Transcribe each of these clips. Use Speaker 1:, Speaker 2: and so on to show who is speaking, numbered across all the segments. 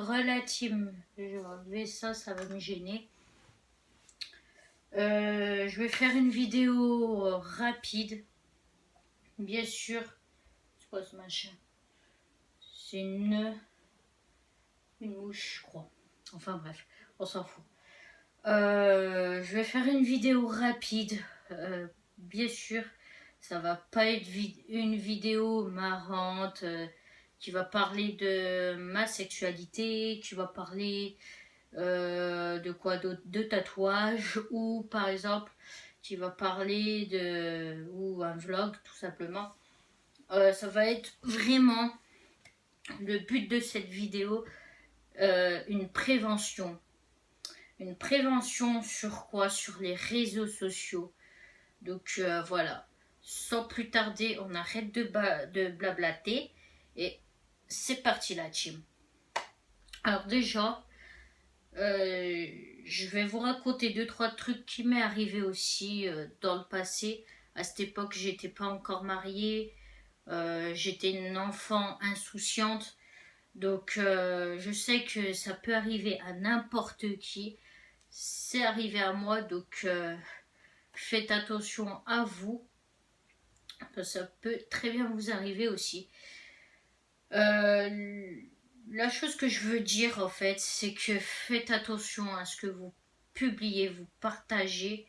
Speaker 1: relative. Je vais enlever ça, ça va me gêner. Je vais faire une vidéo rapide. Bien sûr. C'est quoi ce machin? C'est une mouche, je crois. Enfin bref, on s'en fout. Je vais faire une vidéo rapide. Bien sûr, ça va pas être une vidéo marrante qui va parler de ma sexualité, qui va parler de quoi d'autre, de tatouage, ou par exemple qui va parler ou un vlog tout simplement. Ça va être vraiment le but de cette vidéo, une prévention. Une prévention sur quoi? Sur les réseaux sociaux. Donc voilà, sans plus tarder, on arrête de blablater et c'est parti la team. Alors déjà, je vais vous raconter 2-3 trucs qui m'est arrivé aussi dans le passé. À cette époque, j'étais pas encore mariée, j'étais une enfant insouciante. Donc je sais que ça peut arriver à n'importe qui. C'est arrivé à moi, donc faites attention à vous. Ça peut très bien vous arriver aussi. La chose que je veux dire en fait, c'est que faites attention à ce que vous publiez, vous partagez,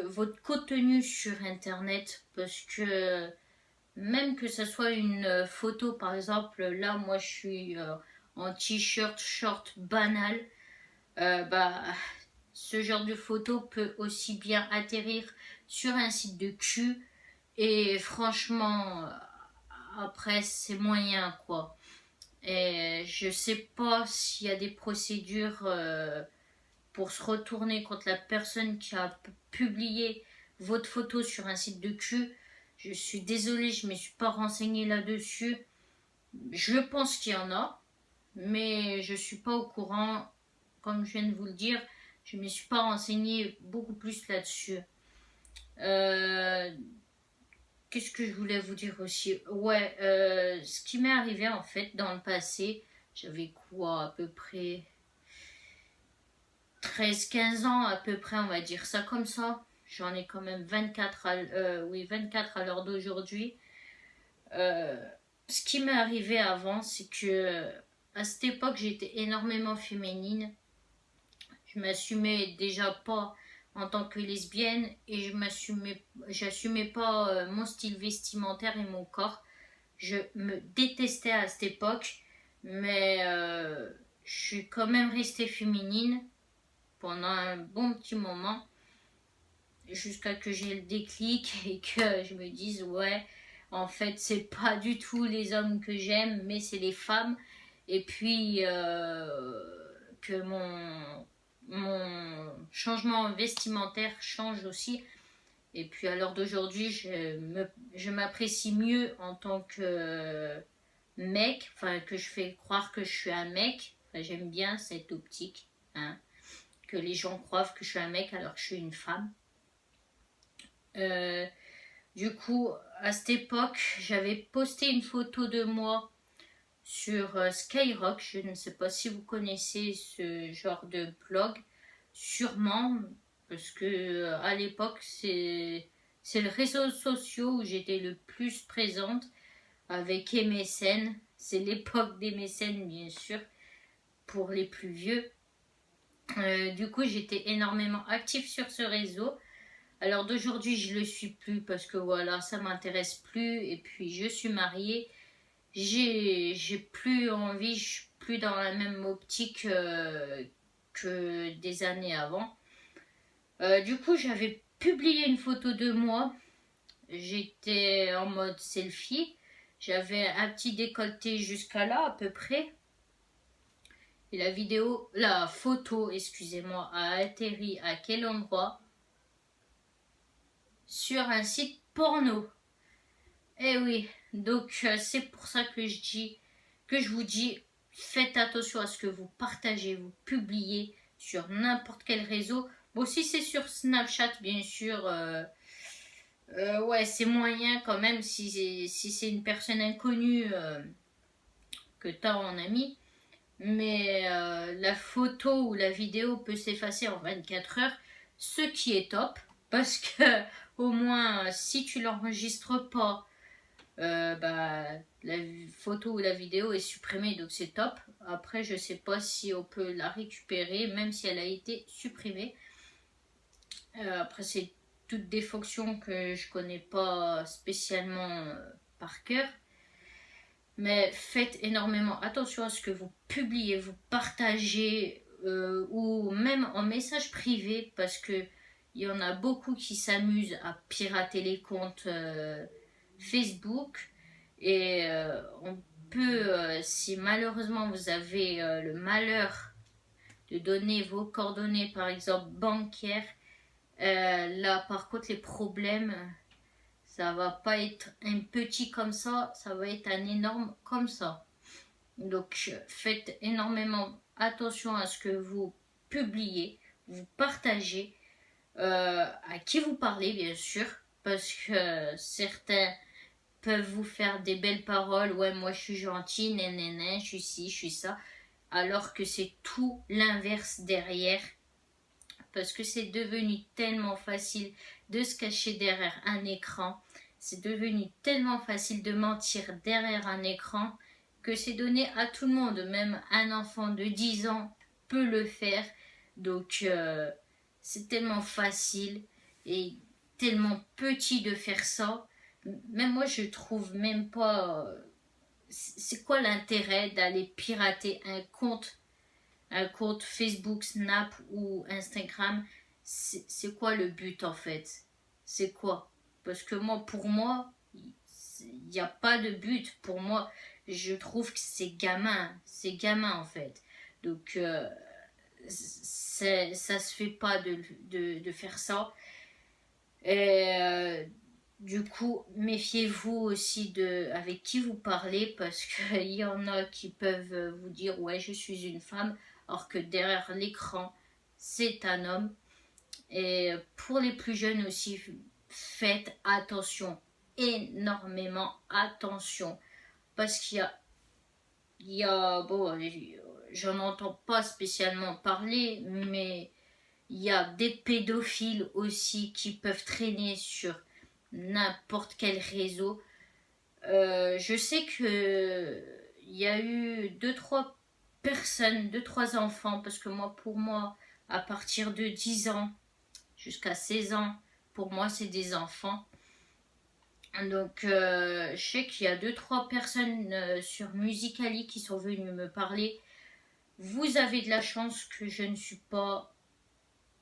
Speaker 1: votre contenu sur internet, parce que même que ce soit une photo, par exemple, là moi je suis en t-shirt, short banal, ce genre de photo peut aussi bien atterrir sur un site de cul, et franchement après c'est moyen quoi. Et je sais pas s'il y a des procédures pour se retourner contre la personne qui a publié votre photo sur un site de cul. Je suis désolée, je ne me suis pas renseignée là-dessus. Je pense qu'il y en a, mais je ne suis pas au courant. Comme je viens de vous le dire, je ne me suis pas renseignée beaucoup plus là-dessus. Qu'est-ce que je voulais vous dire aussi? Ouais, ce qui m'est arrivé en fait dans le passé, j'avais quoi, à peu près 13-15 ans à peu près, on va dire ça comme ça. J'en ai quand même 24 24 à l'heure d'aujourd'hui. Ce qui m'est arrivé avant, c'est que à cette époque, j'étais énormément féminine. Je m'assumais déjà pas en tant que lesbienne et j'assumais pas mon style vestimentaire et mon corps. Je me détestais à cette époque, mais je suis quand même restée féminine pendant un bon petit moment, jusqu'à que j'ai le déclic et que je me dise ouais, en fait c'est pas du tout les hommes que j'aime, mais c'est les femmes. Et puis que mon changement vestimentaire change aussi. Et puis à l'heure d'aujourd'hui, je m'apprécie mieux en tant que mec, enfin que je fais croire que je suis un mec. Enfin, j'aime bien cette optique, hein, que les gens croient que je suis un mec alors que je suis une femme. Du coup, à cette époque, j'avais posté une photo de moi sur Skyrock. Je ne sais pas si vous connaissez ce genre de blog, sûrement, parce que à l'époque, c'est le réseau social où j'étais le plus présente, avec MSN. C'est l'époque des MSN, bien sûr, pour les plus vieux. Du coup, j'étais énormément active sur ce réseau. Alors d'aujourd'hui, je le suis plus parce que voilà, ça m'intéresse plus. Et puis, je suis mariée. J'ai plus envie, je suis plus dans la même optique que des années avant. Du coup, j'avais publié une photo de moi. J'étais en mode selfie. J'avais un petit décolleté jusqu'à là à peu près. Et la photo, excusez-moi, a atterri à quel endroit? Sur un site porno. Eh oui, donc c'est pour ça que je vous dis, faites attention à ce que vous partagez, vous publiez sur n'importe quel réseau. Bon, si c'est sur Snapchat, bien sûr, ouais, c'est moyen quand même si c'est une personne inconnue que tu as en ami. mais la photo ou la vidéo peut s'effacer en 24 heures, ce qui est top, parce que au moins si tu l'enregistres pas, bah, la photo ou la vidéo est supprimée, donc c'est top. Après, je sais pas si on peut la récupérer, même si elle a été supprimée. Après, c'est toutes des fonctions que je connais pas spécialement par cœur. Mais faites énormément attention à ce que vous publiez, vous partagez ou même en message privé parce que il y en a beaucoup qui s'amusent à pirater les comptes Facebook et on peut, si malheureusement vous avez le malheur de donner vos coordonnées par exemple bancaires, là par contre les problèmes ça va pas être un petit comme ça va être un énorme comme ça. Donc faites énormément attention à ce que vous publiez, vous partagez, à qui vous parlez bien sûr, parce que certains peuvent vous faire des belles paroles, ouais moi je suis gentil, nénéné, je suis ci, je suis ça, alors que c'est tout l'inverse derrière, parce que c'est devenu tellement facile de se cacher derrière un écran, c'est devenu tellement facile de mentir derrière un écran que c'est donné à tout le monde, même un enfant de 10 ans peut le faire, donc c'est tellement facile et tellement petit de faire ça, même moi je trouve même pas, c'est quoi l'intérêt d'aller pirater un compte Facebook, Snap ou Instagram, c'est quoi le but en fait? C'est quoi? Parce que moi, pour moi, il n'y a pas de but. Pour moi, je trouve que c'est gamin en fait. Donc, ça se fait pas de faire ça. Et du coup, méfiez-vous aussi de avec qui vous parlez parce qu'il y en a qui peuvent vous dire ouais je suis une femme alors que derrière l'écran c'est un homme. Et pour les plus jeunes aussi, faites attention, énormément attention parce bon, j'en entends pas spécialement parler, mais il y a des pédophiles aussi qui peuvent traîner sur n'importe quel réseau. Je sais que il y a eu deux trois personnes, deux trois enfants, parce que moi, pour moi, à partir de 10 ans jusqu'à 16 ans, pour moi, c'est des enfants. Donc, je sais qu'il y a deux trois personnes sur Musical.ly qui sont venues me parler. Vous avez de la chance que je ne suis pas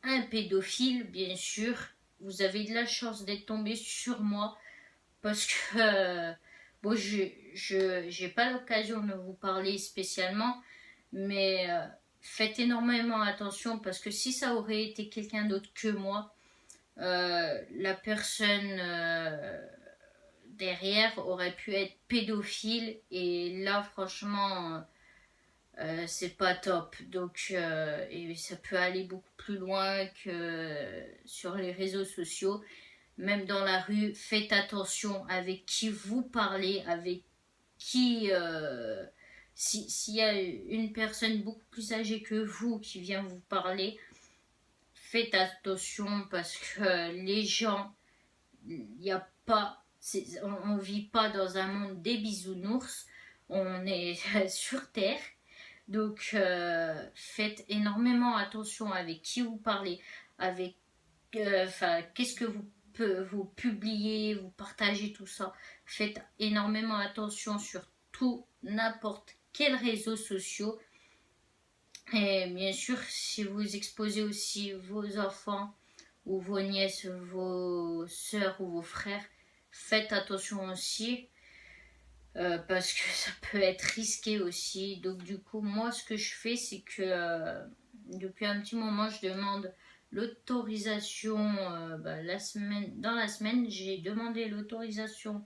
Speaker 1: un pédophile, bien sûr. Vous avez de la chance d'être tombé sur moi parce que bon, je j'ai pas l'occasion de vous parler spécialement, mais faites énormément attention parce que si ça aurait été quelqu'un d'autre que moi, la personne derrière aurait pu être pédophile et là franchement c'est pas top. Donc, et ça peut aller beaucoup plus loin que sur les réseaux sociaux. Même dans la rue, faites attention avec qui vous parlez, avec qui... s'il y a une personne beaucoup plus âgée que vous qui vient vous parler, faites attention parce que les gens, il n'y a pas... on ne vit pas dans un monde des bisounours, on est sur Terre. Donc, faites énormément attention avec qui vous parlez, avec, qu'est-ce que vous publiez, vous partagez tout ça. Faites énormément attention sur tout, n'importe quel réseau social. Et bien sûr, si vous exposez aussi vos enfants ou vos nièces, vos soeurs ou vos frères, faites attention aussi parce que ça peut être risqué aussi. Donc du coup, moi, ce que je fais, c'est que depuis un petit moment, je demande l'autorisation. Dans la semaine, j'ai demandé l'autorisation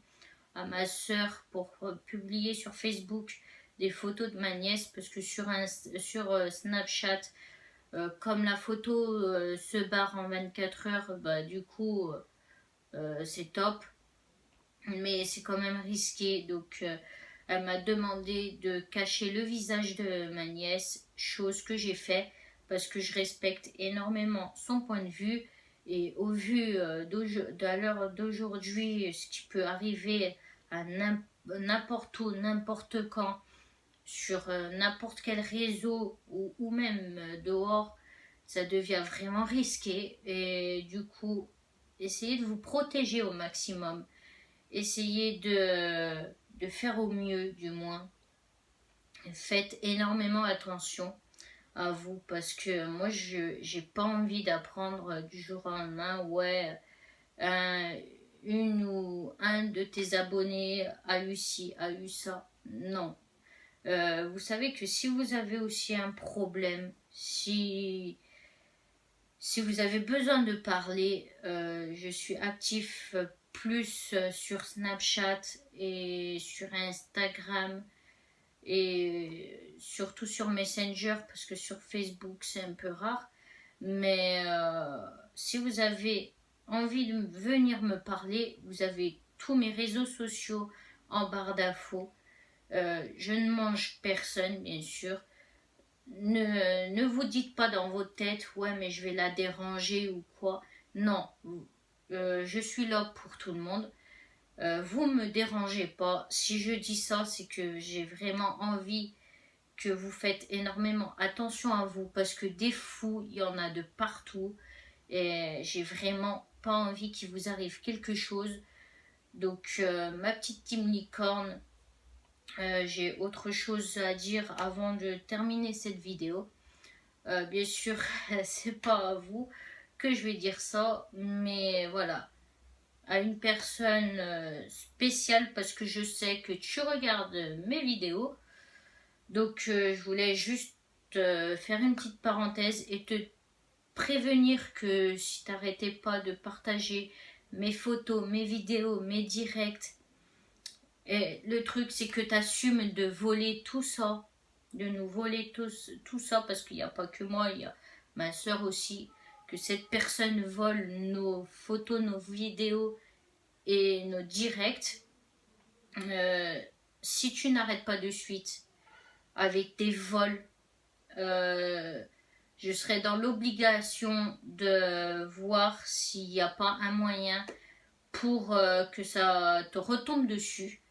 Speaker 1: à ma soeur pour publier sur Facebook des photos de ma nièce parce que sur Snapchat, comme la photo se barre en 24 heures, bah, du coup, c'est top. Mais c'est quand même risqué. Donc, Elle m'a demandé de cacher le visage de ma nièce, chose que j'ai fait parce que je respecte énormément son point de vue. Et au vu de l'heure d'aujourd'hui, ce qui peut arriver à n'importe où, n'importe quand, sur n'importe quel réseau ou même dehors, ça devient vraiment risqué. Et du coup, essayez de vous protéger au maximum. Essayez de faire au mieux, du moins. Faites énormément attention à vous parce que moi, je j'ai pas envie d'apprendre du jour au lendemain, ouais, une ou un de tes abonnés a eu ci, a eu ça. Non. Vous savez que si vous avez aussi un problème, si vous avez besoin de parler, je suis actif plus sur Snapchat et sur Instagram et surtout sur Messenger parce que sur Facebook c'est un peu rare. Mais si vous avez envie de venir me parler, vous avez tous mes réseaux sociaux en barre d'infos. Je ne mange personne, bien sûr. Ne vous dites pas dans votre tête, ouais, mais je vais la déranger ou quoi. Non, je suis là pour tout le monde. Vous me dérangez pas. Si je dis ça, c'est que j'ai vraiment envie que vous faites énormément attention à vous parce que des fous, il y en a de partout et j'ai vraiment pas envie qu'il vous arrive quelque chose. Donc, ma petite team licorne, j'ai autre chose à dire avant de terminer cette vidéo. Bien sûr, c'est pas à vous que je vais dire ça, mais voilà, à une personne spéciale parce que je sais que tu regardes mes vidéos. Donc, je voulais juste faire une petite parenthèse et te prévenir que si t'arrêtais pas de partager mes photos, mes vidéos, mes directs, et le truc c'est que tu assumes de voler tout ça, de nous voler tout ça, parce qu'il n'y a pas que moi, il y a ma soeur aussi, que cette personne vole nos photos, nos vidéos et nos directs. Si tu n'arrêtes pas de suite avec des vols, je serai dans l'obligation de voir s'il n'y a pas un moyen pour que ça te retombe dessus.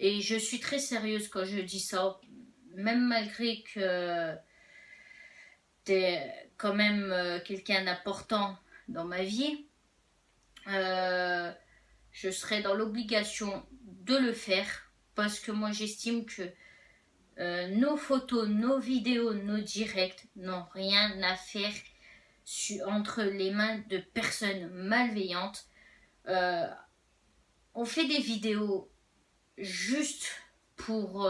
Speaker 1: Et je suis très sérieuse quand je dis ça, même malgré que t'es quand même quelqu'un d'important dans ma vie, je serai dans l'obligation de le faire parce que moi j'estime que nos photos, nos vidéos, nos directs n'ont rien à faire entre les mains de personnes malveillantes. On fait des vidéos juste pour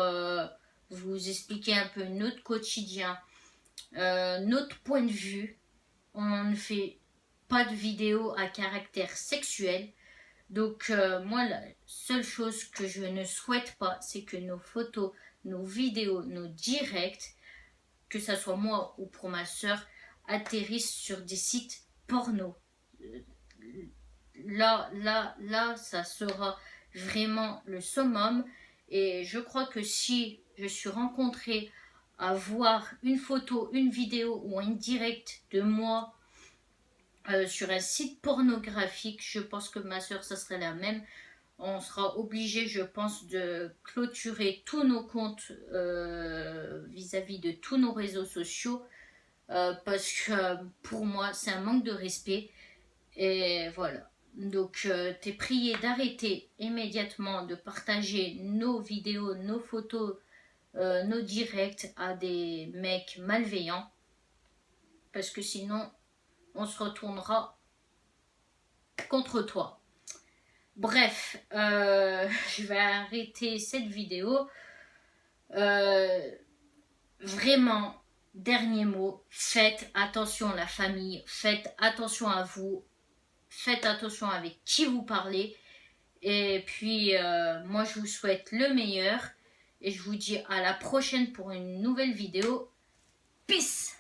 Speaker 1: vous expliquer un peu notre quotidien, notre point de vue. On ne fait pas de vidéos à caractère sexuel. Donc moi, la seule chose que je ne souhaite pas, c'est que nos photos, nos vidéos, nos directs, que ça soit moi ou pour ma soeur, atterrissent sur des sites porno. Là, ça sera vraiment le summum. Et je crois que si je suis rencontrée à voir une photo, une vidéo ou un direct de moi sur un site pornographique, je pense que ma soeur, ça serait la même. On sera obligé, je pense, de clôturer tous nos comptes vis-à-vis de tous nos réseaux sociaux parce que pour moi, c'est un manque de respect. Et voilà. Donc, t'es prié d'arrêter immédiatement de partager nos vidéos, nos photos, nos directs à des mecs malveillants. Parce que sinon, on se retournera contre toi. Bref, je vais arrêter cette vidéo. Vraiment, dernier mot, faites attention à la famille, faites attention à vous. Faites attention avec qui vous parlez. Et puis, moi, je vous souhaite le meilleur. Et je vous dis à la prochaine pour une nouvelle vidéo. Peace!